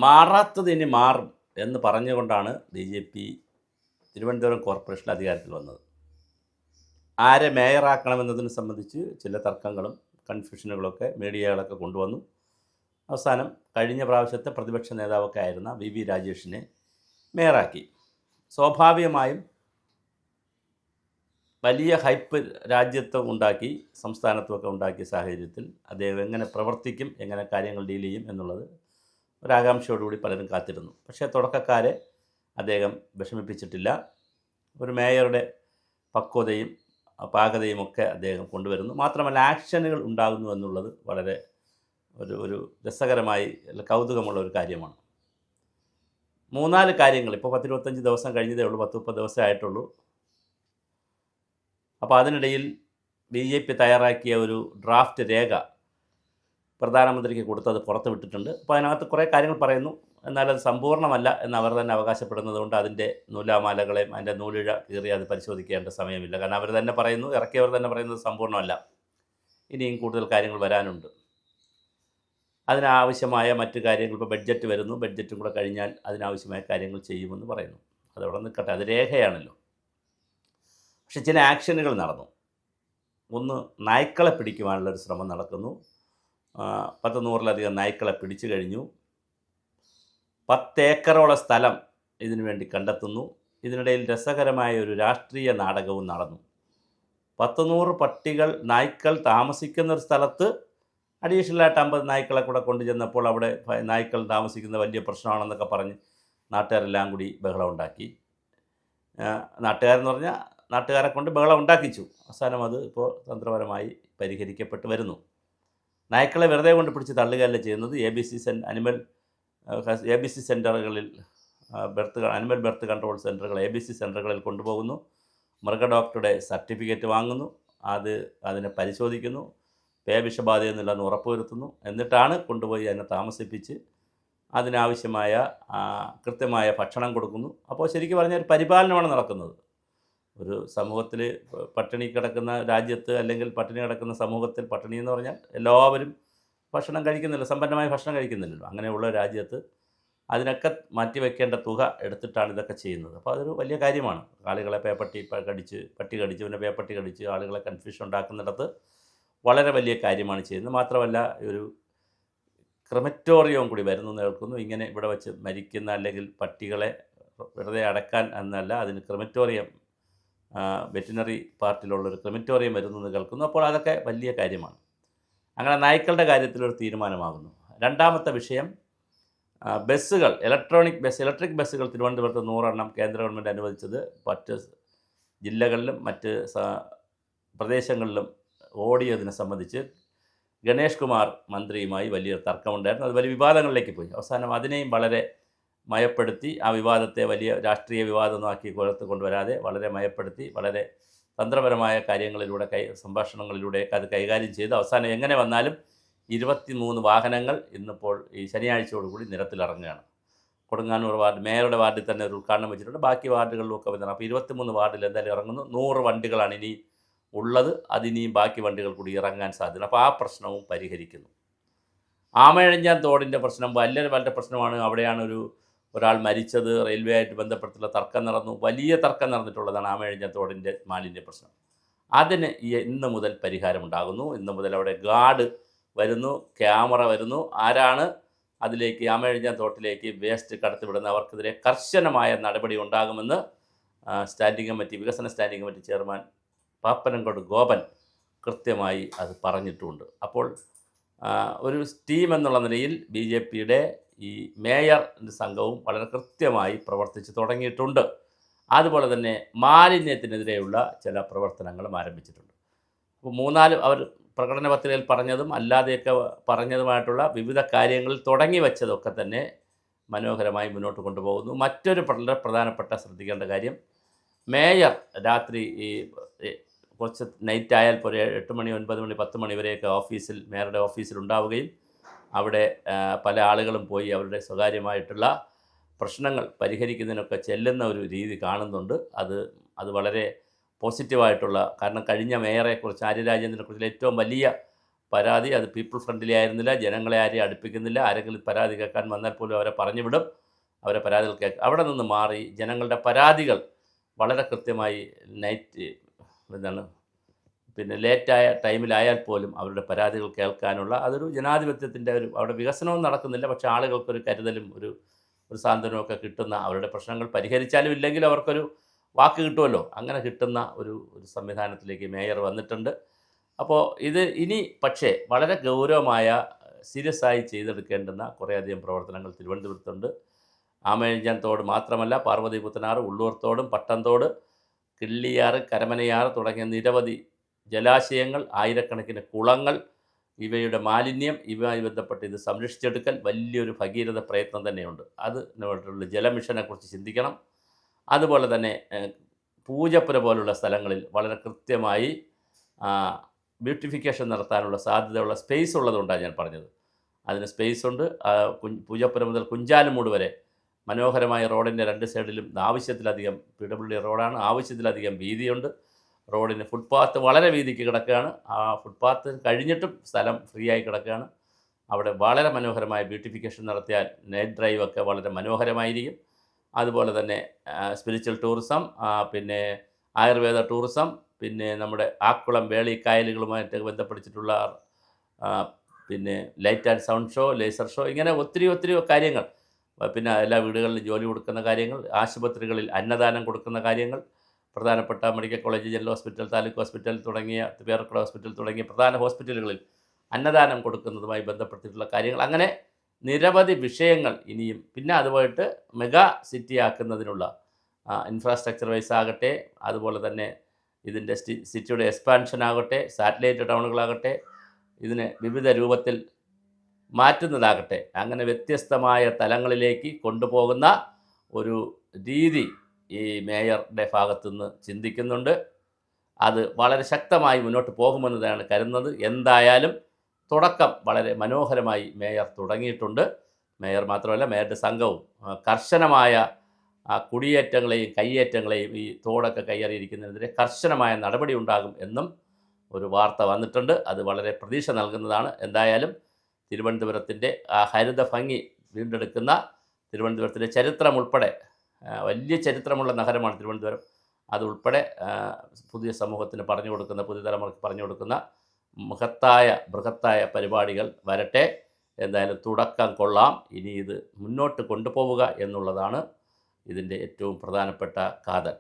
മാറാത്തത് ഇനി മാറും എന്ന് പറഞ്ഞുകൊണ്ടാണ് BJP തിരുവനന്തപുരം കോർപ്പറേഷനിൽ അധികാരത്തിൽ വന്നത്. ആരെ മേയറാക്കണമെന്നതിനെ സംബന്ധിച്ച് ചില തർക്കങ്ങളും കൺഫ്യൂഷനുകളൊക്കെ മീഡിയകളൊക്കെ കൊണ്ടുവന്നു. അവസാനം കഴിഞ്ഞ പ്രാവശ്യത്തെ പ്രതിപക്ഷ നേതാവൊക്കെ ആയിരുന്ന VV രാജേഷിനെ മേയറാക്കി. സ്വാഭാവികമായും വലിയ ഹൈപ്പ് രാജ്യത്തും ഉണ്ടാക്കി, സംസ്ഥാനത്തുമൊക്കെ ഉണ്ടാക്കിയ സാഹചര്യത്തിൽ അദ്ദേഹം എങ്ങനെ പ്രവർത്തിക്കും, എങ്ങനെ കാര്യങ്ങൾ ഡീൽ ചെയ്യും എന്നുള്ളത് ഒരാകാംക്ഷയോടുകൂടി പലരും കാത്തിരുന്നു. പക്ഷേ തുടക്കക്കാരെ അദ്ദേഹം വിഷമിപ്പിച്ചിട്ടില്ല. ഒരു മേയറുടെ പക്വതയും പാകതയുമൊക്കെ അദ്ദേഹം കൊണ്ടുവരുന്നു. മാത്രമല്ല ആക്ഷനുകൾ ഉണ്ടാകുന്നു എന്നുള്ളത് വളരെ ഒരു രസകരമായി കൗതുകമുള്ള ഒരു കാര്യമാണ്. 3-4 കാര്യങ്ങൾ ഇപ്പോൾ 10-25 ദിവസം കഴിഞ്ഞതേ ഉള്ളൂ, 10-30 ദിവസമേ ആയിട്ടുള്ളൂ. അപ്പോൾ അതിനിടയിൽ BJP തയ്യാറാക്കിയ ഒരു ഡ്രാഫ്റ്റ് രേഖ പ്രധാനമന്ത്രിക്ക് കൊടുത്തത് പുറത്ത് വിട്ടിട്ടുണ്ട്. അപ്പോൾ അതിനകത്ത് കുറേ കാര്യങ്ങൾ പറയുന്നു, എന്നാലത് സമ്പൂർണ്ണമല്ല എന്ന് അവർ തന്നെ അവകാശപ്പെടുന്നത് കൊണ്ട് അതിൻ്റെ നൂലാമാലകളെയും അതിൻ്റെ നൂലിഴ കീറി അത് പരിശോധിക്കേണ്ട സമയമില്ല. കാരണം അവർ തന്നെ പറയുന്നു, ഇറക്കിയവർ തന്നെ പറയുന്നത് സമ്പൂർണ്ണമല്ല, ഇനിയും കൂടുതൽ കാര്യങ്ങൾ വരാനുണ്ട്. അതിനാവശ്യമായ മറ്റു കാര്യങ്ങൾ, ഇപ്പോൾ ബഡ്ജറ്റ് വരുന്നു, ബഡ്ജറ്റും കൂടെ കഴിഞ്ഞാൽ അതിനാവശ്യമായ കാര്യങ്ങൾ ചെയ്യുമെന്ന് പറയുന്നു. അതവിടെ നിൽക്കട്ടെ, അത് രേഖയാണല്ലോ. പക്ഷെ ചില ആക്ഷനുകൾ നടന്നു. ഒന്ന്, നായ്ക്കളെ പിടിക്കുവാനുള്ളൊരു ശ്രമം നടക്കുന്നു. 100-100ലധികം നായ്ക്കളെ പിടിച്ചു കഴിഞ്ഞു. 10 ഏക്കറോളം സ്ഥലം ഇതിനു വേണ്ടി കണ്ടെത്തുന്നു. ഇതിനിടയിൽ രസകരമായ ഒരു രാഷ്ട്രീയ നാടകവും നടന്നു. 100 നായ്ക്കൾ താമസിക്കുന്നൊരു സ്ഥലത്ത് അഡീഷണലായിട്ട് 50 നായ്ക്കളെ കൂടെ കൊണ്ടുചെന്നപ്പോൾ അവിടെ നായ്ക്കൾ താമസിക്കുന്ന വലിയ പ്രശ്നമാണെന്നൊക്കെ പറഞ്ഞ് നാട്ടുകാരെല്ലാം കൂടി ബഹളം ഉണ്ടാക്കി. നാട്ടുകാരെന്ന് പറഞ്ഞാൽ നാട്ടുകാരെ കൊണ്ട് ബഹളം ഉണ്ടാക്കിച്ചു. അവസാനം അത് ഇപ്പോൾ തന്ത്രപരമായി പരിഹരിക്കപ്പെട്ട് വരുന്നു. നായ്ക്കളെ വെറുതെ കൊണ്ട് പിടിച്ച് തള്ളുകയല്ല ചെയ്യുന്നത്. ABC സെൻറ്ററുകളിൽ അനിമൽ ബർത്ത് കൺട്രോൾ സെൻറ്ററുകൾ ABC സെൻറ്ററുകളിൽ കൊണ്ടുപോകുന്നു. മൃഗ ഡോക്ടറുടെ സർട്ടിഫിക്കറ്റ് വാങ്ങുന്നു. അതിനെ പരിശോധിക്കുന്നു. പേവിഷബാധയൊന്നുമില്ലെന്ന് ഉറപ്പുവരുത്തുന്നു. എന്നിട്ടാണ് കൊണ്ടുപോയി അതിനെ താമസിപ്പിച്ച് അതിനാവശ്യമായ കൃത്യമായ ഭക്ഷണം കൊടുക്കുന്നു. അപ്പോൾ ശരിക്കും പറഞ്ഞാൽ ഒരു പരിപാലനമാണ് നടക്കുന്നത്. ഒരു സമൂഹത്തിൽ പട്ടിണി കിടക്കുന്ന രാജ്യത്ത്, അല്ലെങ്കിൽ പട്ടിണി കിടക്കുന്ന സമൂഹത്തിൽ, പട്ടിണി എന്ന് പറഞ്ഞാൽ എല്ലാവരും ഭക്ഷണം കഴിക്കുന്നില്ല, സമ്പന്നമായ ഭക്ഷണം കഴിക്കുന്നില്ലല്ലോ. അങ്ങനെയുള്ള രാജ്യത്ത് അതിനൊക്കെ മാറ്റിവെക്കേണ്ട തുക എടുത്തിട്ടാണ് ഇതൊക്കെ ചെയ്യുന്നത്. അപ്പോൾ അതൊരു വലിയ കാര്യമാണ്. ആളുകളെ പട്ടി കടിച്ച് പിന്നെ പേപ്പട്ടി കടിച്ച് ആളുകളെ കൺഫ്യൂഷൻ ഉണ്ടാക്കുന്നിടത്ത് വളരെ വലിയ കാര്യമാണ് ചെയ്യുന്നത്. മാത്രമല്ല ഒരു ക്രെമറ്റോറിയവും കൂടി വരുന്നു കേൾക്കുന്നു. ഇങ്ങനെ ഇവിടെ വെച്ച് മരിക്കുന്ന അല്ലെങ്കിൽ പട്ടികളെ വെറുതെ അടക്കാൻ എന്നല്ല, അതിന് ക്രെമറ്റോറിയം, വെറ്റിനറി പാർട്ടിലുള്ളൊരു ക്രെമറ്റോറിയം വരുന്നെന്ന് കേൾക്കുന്നു. അപ്പോൾ അതൊക്കെ വലിയ കാര്യമാണ്. അങ്ങനെ നായ്ക്കളുടെ കാര്യത്തിലൊരു തീരുമാനമാകുന്നു. രണ്ടാമത്തെ വിഷയം, ബസ്സുകൾ, ഇലക്ട്രിക് ബസ്സുകൾ തിരുവനന്തപുരത്ത് 100 എണ്ണം കേന്ദ്ര ഗവൺമെൻറ് അനുവദിച്ചത് മറ്റ് ജില്ലകളിലും മറ്റ് പ്രദേശങ്ങളിലും ഓടിയതിനെ സംബന്ധിച്ച് ഗണേഷ് കുമാർ മന്ത്രിയുമായി വലിയ തർക്കമുണ്ടായിരുന്നു. അത് വലിയ വിവാദങ്ങളിലേക്ക് പോയി. അവസാനം അതിനെയും വളരെ മയപ്പെടുത്തി, ആ വിവാദത്തെ വലിയ രാഷ്ട്രീയ വിവാദമാക്കി കൊണ്ടുവരാതെ വളരെ മയപ്പെടുത്തി, വളരെ തന്ത്രപരമായ കാര്യങ്ങളിലൂടെ സംഭാഷണങ്ങളിലൂടെയൊക്കെ അത് കൈകാര്യം ചെയ്ത് അവസാനം എങ്ങനെ വന്നാലും 23 വാഹനങ്ങൾ ഇന്നിപ്പോൾ ഈ ശനിയാഴ്ചയോടുകൂടി നിരത്തിലിറങ്ങുകയാണ്. കൊടുങ്ങാനൂർ വാർഡ്, മേയറുടെ വാർഡിൽ തന്നെ ഒരു ഉദ്ഘാടനം വെച്ചിട്ടുണ്ട്. ബാക്കി വാർഡുകളിലൊക്കെ വരുന്നത്. അപ്പോൾ 23 വാർഡിൽ എന്തായാലും ഇറങ്ങുന്നു. 100 വണ്ടികളാണ് ഇനി ഉള്ളത്. അതിനിയും ബാക്കി വണ്ടികൾ കൂടി ഇറങ്ങാൻ സാധ്യത. അപ്പോൾ ആ പ്രശ്നവും പരിഹരിക്കുന്നു. ആമയിഴഞ്ചാൻ തോടിൻ്റെ പ്രശ്നം വളരെ പ്രശ്നമാണ്. അവിടെയാണ് ഒരാൾ മരിച്ചത്. റെയിൽവേ ആയിട്ട് ബന്ധപ്പെട്ടുള്ള തർക്കം നടന്നു. വലിയ തർക്കം നടന്നിട്ടുള്ളതാണ് ആമയിഴഞ്ചാൻ തോടിൻ്റെ മാലിന്യ പ്രശ്നം. അതിന് ഇന്ന് മുതൽ പരിഹാരമുണ്ടാകുന്നു. ഇന്ന് മുതൽ അവിടെ ഗാർഡ് വരുന്നു, ക്യാമറ വരുന്നു. ആരാണ് അതിലേക്ക് ആമയിഴഞ്ചാൻ തോട്ടിലേക്ക് വേസ്റ്റ് കടത്തിവിടുന്നത് അവർക്കെതിരെ കർശനമായ നടപടി ഉണ്ടാകുമെന്ന് വികസന standing committee chairman Pappanamcode Gopan കൃത്യമായി അത് പറഞ്ഞിട്ടുമുണ്ട്. അപ്പോൾ ഒരു ടീം എന്നുള്ള നിലയിൽ BJPയുടെ ഈ മേയർ സംഘവും വളരെ കൃത്യമായി പ്രവർത്തിച്ച് തുടങ്ങിയിട്ടുണ്ട്. അതുപോലെ തന്നെ മാലിന്യത്തിനെതിരെയുള്ള ചില പ്രവർത്തനങ്ങളും ആരംഭിച്ചിട്ടുണ്ട്. അപ്പോൾ 3-4 അവർ പ്രകടന പത്രികയിൽ പറഞ്ഞതും അല്ലാതെയൊക്കെ പറഞ്ഞതുമായിട്ടുള്ള വിവിധ കാര്യങ്ങളിൽ തുടങ്ങി വെച്ചതൊക്കെ തന്നെ മനോഹരമായി മുന്നോട്ട് കൊണ്ടുപോകുന്നു. മറ്റൊരു വളരെ പ്രധാനപ്പെട്ട ശ്രദ്ധിക്കേണ്ട കാര്യം, മേയർ രാത്രി കുറച്ച് നൈറ്റ് ആയാൽ പോലെ 8 മണി 9 മണി 10 മണി വരെയൊക്കെ മേയറുടെ ഓഫീസിൽ ഉണ്ടാവുകയും അവിടെ പല ആളുകളും പോയി അവരുടെ സ്വകാര്യമായിട്ടുള്ള പ്രശ്നങ്ങൾ പരിഹരിക്കുന്നതിനൊക്കെ ചെല്ലുന്ന ഒരു രീതി കാണുന്നുണ്ട്. അത് വളരെ പോസിറ്റീവായിട്ടുള്ള, കാരണം കഴിഞ്ഞ മേയറെക്കുറിച്ച്, ആര്യരാജേന്ദ്രനെക്കുറിച്ചുള്ള ഏറ്റവും വലിയ പരാതി അത് പീപ്പിൾ ഫ്രണ്ട്ലി ആയിരുന്നില്ല. ജനങ്ങളെ ആരെയും അടുപ്പിക്കുന്നില്ല. ആരെങ്കിലും പരാതി കേൾക്കാൻ വന്നാൽ പോലും അവരെ പറഞ്ഞു വിടും. അവരെ പരാതികൾ അവിടെ നിന്ന് മാറി ജനങ്ങളുടെ പരാതികൾ വളരെ കൃത്യമായി നൈറ്റ് എന്താണ് പിന്നെ ലേറ്റായ ടൈമിലായാൽ പോലും അവരുടെ പരാതികൾ കേൾക്കാനുള്ള അതൊരു ജനാധിപത്യത്തിൻ്റെ അവിടെ വികസനവും നടക്കുന്നില്ല. പക്ഷേ ആളുകൾക്കൊരു കരുതലും ഒരു സാന്ത്വനമൊക്കെ കിട്ടുന്ന അവരുടെ പ്രശ്നങ്ങൾ പരിഹരിച്ചാലും ഇല്ലെങ്കിലും അവർക്കൊരു വാക്ക് കിട്ടുമല്ലോ. അങ്ങനെ കിട്ടുന്ന ഒരു സംവിധാനത്തിലേക്ക് മേയർ വന്നിട്ടുണ്ട്. അപ്പോൾ ഇത് ഇനി പക്ഷേ വളരെ ഗൗരവമായ സീരിയസ് ആയി ചെയ്തെടുക്കേണ്ടുന്ന കുറേയധികം പ്രവർത്തനങ്ങൾ തിരുവനന്തപുരത്തുണ്ട്. ആമയിഴഞ്ചാൻ തോട് മാത്രമല്ല, പാർവതി പുത്തനാറ്, ഉള്ളൂർ തോടും, പട്ടംതോട്, കിള്ളിയാറ്, കരമനയാറ് തുടങ്ങിയ നിരവധി ജലാശയങ്ങൾ, ആയിരക്കണക്കിന് കുളങ്ങൾ, ഇവയുടെ മാലിന്യം, ഇവയുമായി ബന്ധപ്പെട്ട് ഇത് സംരക്ഷിച്ചെടുക്കൽ വലിയൊരു ഭഗീരഥ പ്രയത്നം തന്നെയുണ്ട്. അതിനുള്ള ജലമിഷനെക്കുറിച്ച് ചിന്തിക്കണം. അതുപോലെ തന്നെ പൂജപ്പുര പോലുള്ള സ്ഥലങ്ങളിൽ വളരെ കൃത്യമായി ബ്യൂട്ടിഫിക്കേഷൻ നടത്താനുള്ള സാധ്യതയുള്ള സ്പേസ് ഉള്ളതുകൊണ്ടാണ് ഞാൻ പറഞ്ഞത്. അതിന് സ്പേസ് ഉണ്ട്. പൂജപ്പുര മുതൽ കുഞ്ചാലുമൂട് വരെ മനോഹരമായ റോഡിൻ്റെ രണ്ട് സൈഡിലും ആവശ്യത്തിലധികം PWD റോഡാണ്, ആവശ്യത്തിലധികം വീതിയുണ്ട്. റോഡിന് ഫുട്പാത്ത് വളരെ വീതിക്ക് കിടക്കുകയാണ്. ആ ഫുട്പാത്ത് കഴിഞ്ഞിട്ടും സ്ഥലം ഫ്രീ ആയി കിടക്കുകയാണ്. അവിടെ വളരെ മനോഹരമായ ബ്യൂട്ടിഫിക്കേഷൻ നടത്തിയാൽ നൈറ്റ് ഡ്രൈവ് ഒക്കെ വളരെ മനോഹരമായിരിക്കും. അതുപോലെ തന്നെ സ്പിരിച്വൽ ടൂറിസം, പിന്നെ ആയുർവേദ ടൂറിസം, പിന്നെ നമ്മുടെ ആക്കുളം വേളി കായലുകളുമായിട്ട് ബന്ധപ്പെട്ടിട്ടുള്ള പിന്നെ light and sound show, laser show, ഇങ്ങനെ ഒത്തിരി കാര്യങ്ങൾ. പിന്നെ എല്ലാ വീടുകളിലും ജോലി കൊടുക്കുന്ന കാര്യങ്ങൾ, ആശുപത്രികളിൽ അന്നദാനം കൊടുക്കുന്ന കാര്യങ്ങൾ, പ്രധാനപ്പെട്ട medical college, general hospital, taluk hospital തുടങ്ങിയ പേരക്കുട ഹോസ്പിറ്റൽ തുടങ്ങിയ പ്രധാന ഹോസ്പിറ്റലുകളിൽ അന്നദാനം കൊടുക്കുന്നതുമായി ബന്ധപ്പെട്ടിട്ടുള്ള കാര്യങ്ങൾ, അങ്ങനെ നിരവധി വിഷയങ്ങൾ ഇനിയും. പിന്നെ അതുമായിട്ട് മെഗാ സിറ്റി ആക്കുന്നതിനുള്ള ഇൻഫ്രാസ്ട്രക്ചർ വൈസ് ആകട്ടെ, അതുപോലെ തന്നെ ഇതിൻ്റെ സിറ്റിയുടെ എക്സ്പാൻഷൻ ആകട്ടെ, സാറ്റലൈറ്റ് ടൗണുകളാകട്ടെ, ഇതിനെ വിവിധ രൂപത്തിൽ മാറ്റുന്നതാകട്ടെ, അങ്ങനെ വ്യത്യസ്തമായ തലങ്ങളിലേക്ക് കൊണ്ടുപോകുന്ന ഒരു രീതി ഈ മേയറുടെ ഭാഗത്തുനിന്ന് ചിന്തിക്കുന്നുണ്ട്. അത് വളരെ ശക്തമായി മുന്നോട്ട് പോകുമെന്നതാണ് കരുതുന്നത്. എന്തായാലും തുടക്കം വളരെ മനോഹരമായി മേയർ തുടങ്ങിയിട്ടുണ്ട്. മേയർ മാത്രമല്ല, മേയറുടെ സംഘവും കർശനമായ കുടിയേറ്റങ്ങളെയും കയ്യേറ്റങ്ങളെയും ഈ തോടൊക്കെ കയ്യേറിയിരിക്കുന്നതിനെതിരെ കർശനമായ നടപടി ഉണ്ടാകും എന്നും ഒരു വാർത്ത വന്നിട്ടുണ്ട്. അത് വളരെ പ്രതീക്ഷ നൽകുന്നതാണ്. എന്തായാലും തിരുവനന്തപുരത്തിൻ്റെ ആ ഹരിത ഭംഗി വീണ്ടെടുക്കുന്ന, തിരുവനന്തപുരത്തിൻ്റെ ചരിത്രം ഉൾപ്പെടെ വലിയ ചരിത്രമുള്ള നഗരമാണ് തിരുവനന്തപുരം. അതുൾപ്പെടെ പുതിയ സമൂഹത്തിന് പറഞ്ഞു കൊടുക്കുന്ന, പുതിയ തലമുറയ്ക്ക് പറഞ്ഞു കൊടുക്കുന്ന ബൃഹത്തായ പരിപാടികൾ വരട്ടെ. എന്തായാലും തുടക്കം കൊള്ളാം. ഇനി ഇത് മുന്നോട്ട് കൊണ്ടുപോവുക എന്നുള്ളതാണ് ഇതിൻ്റെ ഏറ്റവും പ്രധാനപ്പെട്ട കാതൽ.